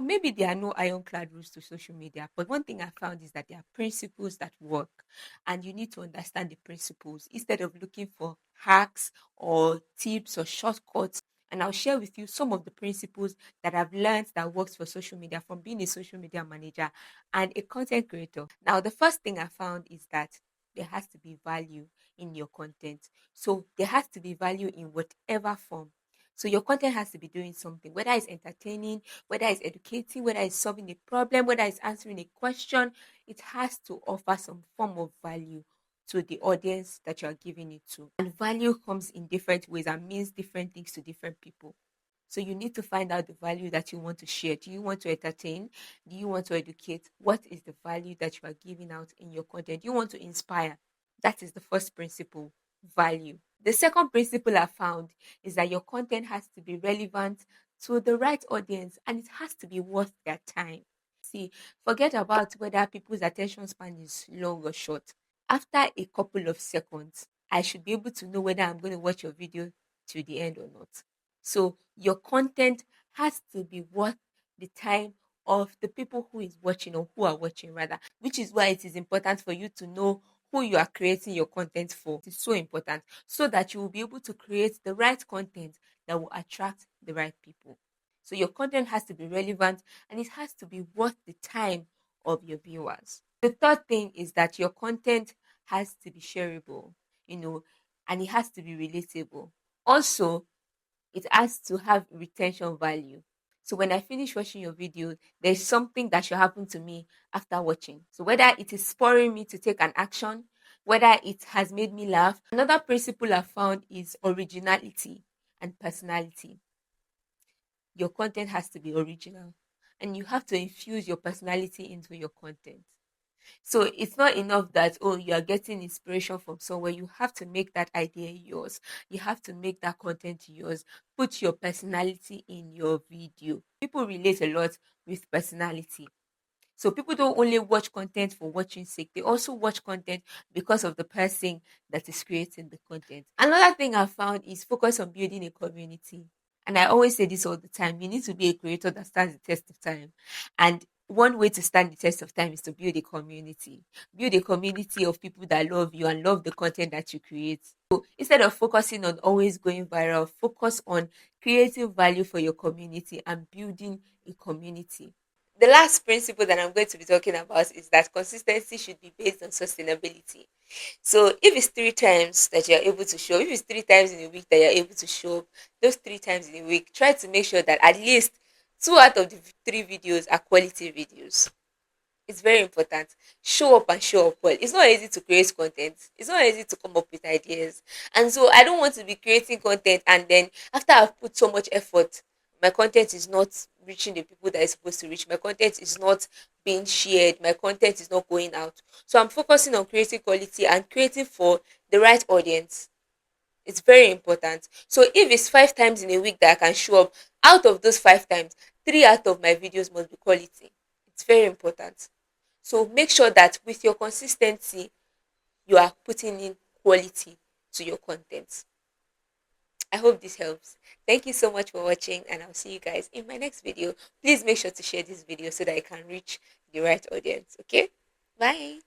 Maybe there are no ironclad rules to social media, but one thing I found is that there are principles that work, and you need to understand the principles instead of looking for hacks or tips or shortcuts. And I'll share with you some of the principles that I've learned that works for social media from being a social media manager and a content creator. Now, the first thing I found is that there has to be value in your content. So there has to be value in whatever form. So your content has to be doing something, whether it's entertaining, whether it's educating, whether it's solving a problem, whether it's answering a question, it has to offer some form of value to the audience that you are giving it to. And value comes in different ways and means different things to different people. So you need to find out the value that you want to share. Do you want to entertain? Do you want to educate? What is the value that you are giving out in your content? Do you want to inspire? That is the first principle, value. The second principle I found is that your content has to be relevant to the right audience and it has to be worth their time. See, forget about whether people's attention span is long or short. After a couple of seconds, I should be able to know whether I'm going to watch your video to the end or not. So your content has to be worth the time of the people who is watching or who are watching rather, which is why it is important for you to know who you are creating your content for. It is so important so that you will be able to create the right content that will attract the right people. So your content has to be relevant and it has to be worth the time of your viewers. The third thing is that your content has to be shareable, you know, and it has to be relatable. Also, it has to have retention value. So when I finish watching your video, there's something that should happen to me after watching. So whether it is spurring me to take an action, whether it has made me laugh. Another principle I found is originality and personality. Your content has to be original and you have to infuse your personality into your content. So it's not enough that, oh, you are getting inspiration from somewhere. You have to make that idea yours. You have to make that content yours. Put your personality in your video. People relate a lot with personality. So people don't only watch content for watching sake, they also watch content because of the person that is creating the content. Another thing I found is focus on building a community. And I always say this all the time, you need to be a creator that stands the test of time. And one way to stand the test of time is to build a community. Build a community of people that love you and love the content that you create. So instead of focusing on always going viral, focus on creating value for your community and building a community. The last principle that I'm going to be talking about is that consistency should be based on sustainability. So if it's 3 times that you're able to show, if it's 3 times in a week that you're able to show, those 3 times in a week, try to make sure that at least 2 out of the 3 videos are quality videos. It's very important. Show up and show up well. It's not easy to create content. It's not easy to come up with ideas. And so I don't want to be creating content and then after I've put so much effort, my content is not reaching the people that it's supposed to reach. My content is not being shared. My content is not going out. So I'm focusing on creating quality and creating for the right audience. It's very important. So if it's 5 times in a week that I can show up, out of those 5 times, 3 out of my videos must be quality. It's very important. So make sure that with your consistency, you are putting in quality to your content. I hope this helps. Thank you so much for watching, and I'll see you guys in my next video. Please make sure to share this video so that I can reach the right audience. Okay? Bye.